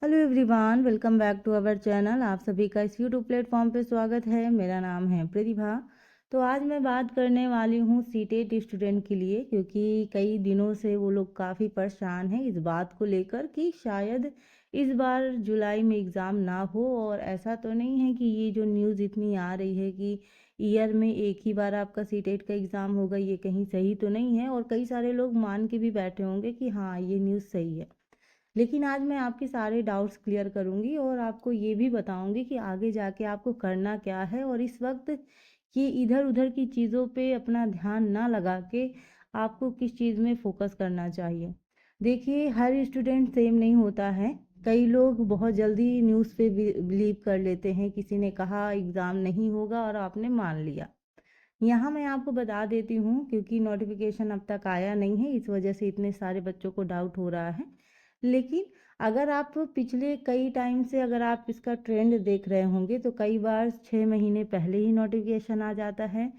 Hello everyone, welcome back to our channel. आप सभी का इस यूट्यूब प्लेटफॉर्म पे स्वागत है। मेरा नाम है प्रतिभा। तो आज मैं बात करने वाली हूँ सीटेट स्टूडेंट के लिए, क्योंकि कई दिनों से वो लोग काफ़ी परेशान हैं इस बात को लेकर कि शायद इस बार जुलाई में एग्ज़ाम ना हो। और ऐसा तो नहीं है कि ये जो न्यूज़ इतनी आ रही है कि ईयर में एक ही बार आपका सीटेट का एग्ज़ाम होगा, ये कहीं सही तो नहीं है। और कई सारे लोग मान के भी बैठे होंगे कि हाँ, ये न्यूज़ सही है। लेकिन आज मैं आपके सारे डाउट्स क्लियर करूंगी और आपको ये भी बताऊंगी कि आगे जाके आपको करना क्या है। और इस वक्त ये इधर उधर की चीज़ों पे अपना ध्यान ना लगा के आपको किस चीज़ में फोकस करना चाहिए। देखिए, हर स्टूडेंट सेम नहीं होता है। कई लोग बहुत जल्दी न्यूज़ पे बिलीव कर लेते हैं। किसी ने कहा एग्ज़ाम नहीं होगा और आपने मान लिया। यहाँ मैं आपको बता देती हूँ, क्योंकि नोटिफिकेशन अब तक आया नहीं है, इस वजह से इतने सारे बच्चों को डाउट हो रहा है। लेकिन अगर आप पिछले कई टाइम से अगर आप इसका ट्रेंड देख रहे होंगे तो कई बार 6 महीने पहले ही नोटिफिकेशन आ जाता है।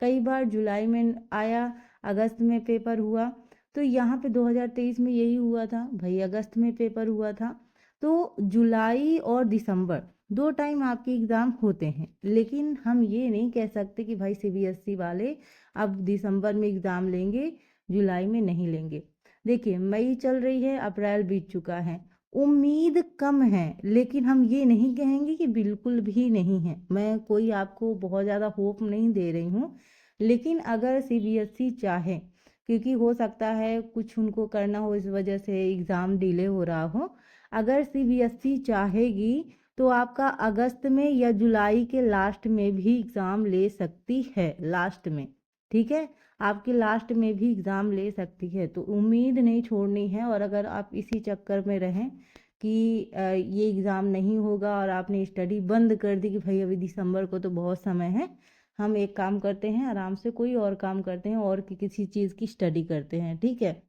कई बार जुलाई में आया, अगस्त में पेपर हुआ। तो यहाँ पे 2023 में यही हुआ था भाई, अगस्त में पेपर हुआ था। तो जुलाई और दिसंबर दो टाइम आपके एग्ज़ाम होते हैं। लेकिन हम ये नहीं कह सकते कि भाई सीबीएसई वाले अब दिसंबर में एग्ज़ाम लेंगे, जुलाई में नहीं लेंगे। देखिए, मई चल रही है, अप्रैल बीत चुका है, उम्मीद कम है। लेकिन हम ये नहीं कहेंगे कि बिल्कुल भी नहीं है। मैं कोई आपको बहुत ज़्यादा होप नहीं दे रही हूँ। लेकिन अगर सीबीएसई चाहे, क्योंकि हो सकता है कुछ उनको करना हो, इस वजह से एग्ज़ाम डिले हो रहा हो। अगर सीबीएसई चाहेगी तो आपका अगस्त में या जुलाई के लास्ट में भी एग्ज़ाम ले सकती है, लास्ट में। ठीक है, आपके लास्ट में भी एग्ज़ाम ले सकती है। तो उम्मीद नहीं छोड़नी है। और अगर आप इसी चक्कर में रहें कि ये एग्ज़ाम नहीं होगा और आपने स्टडी बंद कर दी कि भाई अभी दिसंबर को तो बहुत समय है, हम एक काम करते हैं, आराम से कोई और काम करते हैं और किसी चीज़ की स्टडी करते हैं, ठीक है।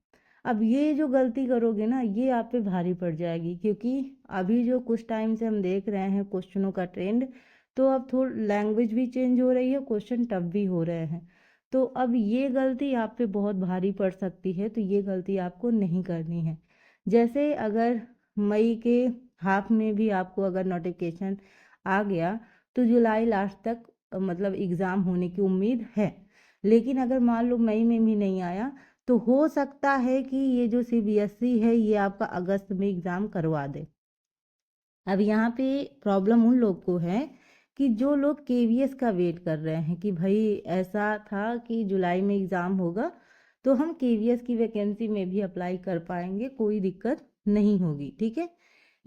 अब ये जो गलती करोगे ना, ये आप पे भारी पड़ जाएगी। क्योंकि अभी जो कुछ टाइम से हम देख रहे हैं क्वेश्चनों का ट्रेंड, तो अब थोड़ी लैंग्वेज भी चेंज हो रही है, क्वेश्चन टफ भी हो रहे हैं। तो अब ये गलती आप पे बहुत भारी पड़ सकती है, तो ये गलती आपको नहीं करनी है। जैसे अगर मई के हाफ में भी आपको अगर नोटिफिकेशन आ गया तो जुलाई लास्ट तक मतलब एग्ज़ाम होने की उम्मीद है। लेकिन अगर मान लो मई में भी नहीं आया तो हो सकता है कि ये जो सीबीएसई है ये आपका अगस्त में एग्ज़ाम करवा दे। अब यहाँ पे प्रॉब्लम उन लोग को है कि जो लोग केवीएस का वेट कर रहे हैं कि भाई ऐसा था कि जुलाई में एग्ज़ाम होगा तो हम केवीएस की वैकेंसी में भी अप्लाई कर पाएंगे, कोई दिक्कत नहीं होगी, ठीक है।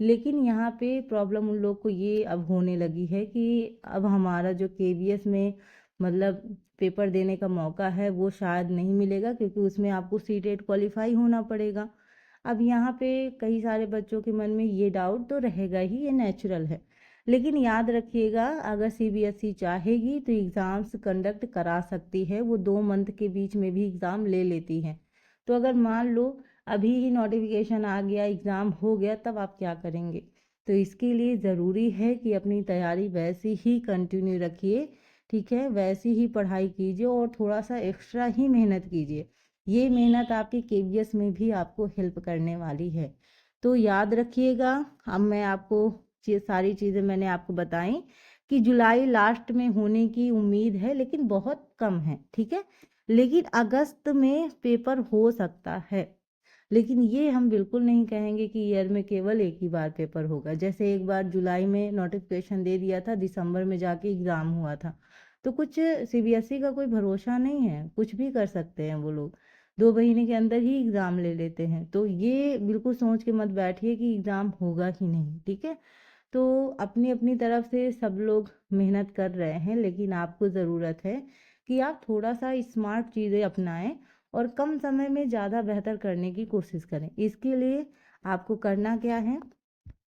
लेकिन यहाँ पे प्रॉब्लम उन लोग को ये अब होने लगी है कि अब हमारा जो केवीएस में मतलब पेपर देने का मौका है वो शायद नहीं मिलेगा, क्योंकि उसमें आपको सीटेट क्वालिफाई होना पड़ेगा। अब यहाँ पे कई सारे बच्चों के मन में ये डाउट तो रहेगा ही, ये नेचुरल है। लेकिन याद रखिएगा, अगर सीबीएसई चाहेगी तो एग्ज़ाम्स कंडक्ट करा सकती है, वो 2 मंथ के बीच में भी एग्ज़ाम ले लेती है। तो अगर मान लो अभी ही नोटिफिकेशन आ गया, एग्ज़ाम हो गया, तब आप क्या करेंगे? तो इसके लिए ज़रूरी है कि अपनी तैयारी वैसी ही कंटिन्यू रखिए, ठीक है, वैसी ही पढ़ाई कीजिए और थोड़ा सा एक्स्ट्रा ही मेहनत कीजिए। ये मेहनत आपकी केवीएस में भी आपको हेल्प करने वाली है। तो याद रखिएगा। अब मैं आपको सारी चीज़ें मैंने आपको बताई कि जुलाई लास्ट में होने की उम्मीद है, लेकिन बहुत कम है, ठीक है। लेकिन अगस्त में पेपर हो सकता है। लेकिन ये हम बिल्कुल नहीं कहेंगे कि ईयर में केवल एक ही बार पेपर होगा। जैसे एक बार जुलाई में नोटिफिकेशन दे दिया था, दिसंबर में जाके एग्ज़ाम हुआ था। तो कुछ सीबीएसई का कोई भरोसा नहीं है, कुछ भी कर सकते हैं वो लोग, 2 महीने के अंदर ही एग्ज़ाम ले लेते हैं। तो ये बिल्कुल सोच के मत बैठिए कि एग्ज़ाम होगा ही नहीं, ठीक है। तो अपनी अपनी तरफ से सब लोग मेहनत कर रहे हैं, लेकिन आपको ज़रूरत है कि आप थोड़ा सा स्मार्ट चीज़ें अपनाएं और कम समय में ज़्यादा बेहतर करने की कोशिश करें। इसके लिए आपको करना क्या है,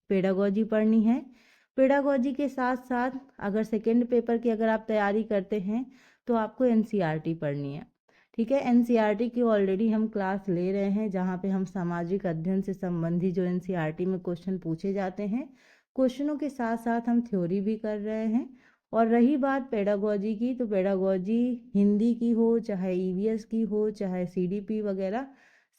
पेडागोजी पढ़नी है। पेडागोजी के साथ साथ अगर सेकेंड पेपर की अगर आप तैयारी करते हैं तो आपको एनसीईआरटी पढ़नी है, ठीक है। एनसीईआरटी की ऑलरेडी हम क्लास ले रहे हैं, जहाँ पे हम सामाजिक अध्ययन से संबंधित जो एनसीईआरटी में क्वेश्चन पूछे जाते हैं, क्वेश्चनों के साथ साथ हम थ्योरी भी कर रहे हैं। और रही बात पेडागोजी की, तो पेडागोजी हिंदी की हो, चाहे ईवीएस की हो, चाहे सीडीपी वगैरह,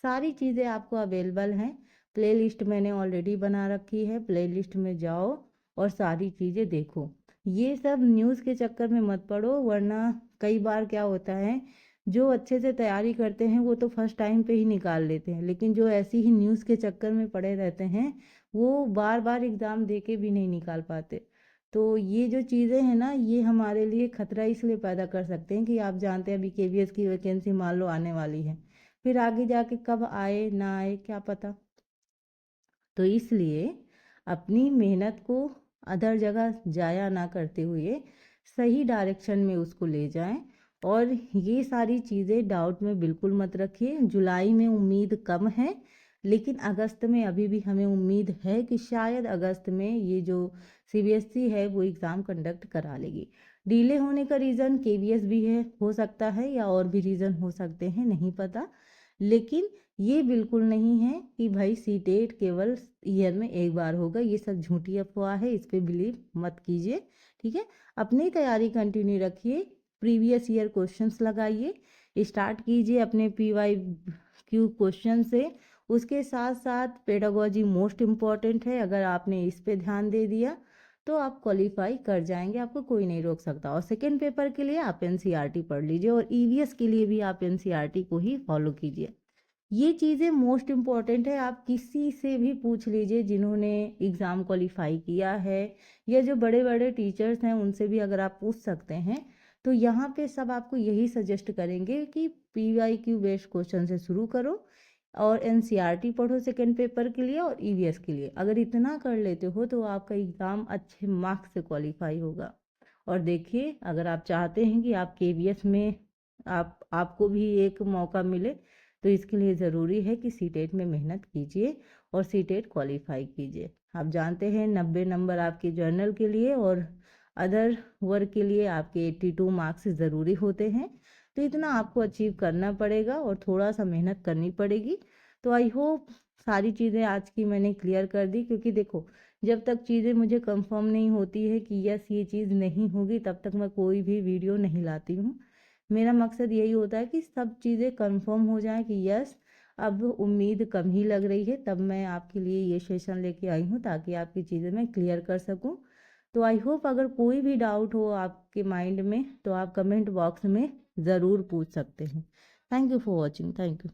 सारी चीज़ें आपको अवेलेबल हैं। प्लेलिस्ट मैंने ऑलरेडी बना रखी है, प्लेलिस्ट में जाओ और सारी चीज़ें देखो। ये सब न्यूज़ के चक्कर में मत पड़ो, वरना कई बार क्या होता है, जो अच्छे से तैयारी करते हैं वो तो फर्स्ट टाइम पे ही निकाल लेते हैं, लेकिन जो ऐसी ही न्यूज़ के चक्कर में पड़े रहते हैं वो बार बार एग्ज़ाम दे के भी नहीं निकाल पाते। तो ये जो चीज़ें हैं ना, ये हमारे लिए खतरा इसलिए पैदा कर सकते हैं कि आप जानते हैं अभी केवीएस की वैकेंसी मान लो आने वाली है, फिर आगे जाके कब आए ना आए क्या पता। तो इसलिए अपनी मेहनत को अदर जगह जाया ना करते हुए सही डायरेक्शन में उसको ले जाएं। और ये सारी चीज़ें डाउट में बिल्कुल मत रखिए। जुलाई में उम्मीद कम है, लेकिन अगस्त में अभी भी हमें उम्मीद है कि शायद अगस्त में ये जो सीबीएसई है वो एग्ज़ाम कंडक्ट करा लेगी। डिले होने का रीज़न केवीएस भी है, हो सकता है, या और भी रीज़न हो सकते हैं, नहीं पता। लेकिन ये बिल्कुल नहीं है कि भाई सीटेट केवल ईयर में एक बार होगा, ये सब झूठी अफवाह है, इस पे बिलीव मत कीजिए। ठीक है, अपनी तैयारी कंटिन्यू रखिए, प्रीवियस ईयर क्वेश्चंस लगाइए, स्टार्ट कीजिए अपने पीवाई क्यू क्वेश्चन से। उसके साथ साथ पेडागोजी मोस्ट इम्पॉर्टेंट है, अगर आपने इस पे ध्यान दे दिया तो आप क्वालिफाई कर जाएंगे, आपको कोई नहीं रोक सकता। और सेकेंड पेपर के लिए आप एनसीईआरटी पढ़ लीजिए, और ईवीएस के लिए भी आप एनसीईआरटी को ही फॉलो कीजिए। ये चीज़ें मोस्ट इम्पॉर्टेंट है। आप किसी से भी पूछ लीजिए जिन्होंने एग्ज़ाम क्वालिफाई किया है, या जो बड़े बड़े टीचर्स हैं उनसे भी अगर आप पूछ सकते हैं, तो यहाँ पे सब आपको यही सजेस्ट करेंगे कि पीवाईक्यू बेस्ड क्वेश्चन से शुरू करो और एनसीईआरटी पढ़ो सेकेंड पेपर के लिए और ईवीएस के लिए। अगर इतना कर लेते हो तो आपका एग्ज़ाम अच्छे मार्क्स से क्वालिफाई होगा। और देखिए, अगर आप चाहते हैं कि आप केवीएस में आपको भी एक मौका मिले, तो इसके लिए ज़रूरी है कि सीटेट में मेहनत कीजिए और सीटेट क्वालिफाई कीजिए। आप जानते हैं 90 नंबर आपके जर्नल के लिए और अदर वर्क के लिए आपके 82 मार्क्स ज़रूरी होते हैं। तो इतना आपको अचीव करना पड़ेगा और थोड़ा सा मेहनत करनी पड़ेगी। तो आई होप सारी चीज़ें आज की मैंने क्लियर कर दी, क्योंकि देखो, जब तक चीज़ें मुझे कंफर्म नहीं होती है कि यस ये चीज़ नहीं होगी, तब तक मैं कोई भी वीडियो नहीं लाती हूँ। मेरा मकसद यही होता है कि सब चीज़ें कंफर्म हो जाए कि यस अब उम्मीद कम ही लग रही है, तब मैं आपके लिए ये सेशन लेके आई हूँ ताकि आपकी चीज़ें मैं क्लियर कर सकूँ। तो आई होप अगर कोई भी डाउट हो आपके माइंड में तो आप कमेंट बॉक्स में ज़रूर पूछ सकते हैं। Thank you for watching. Thank you.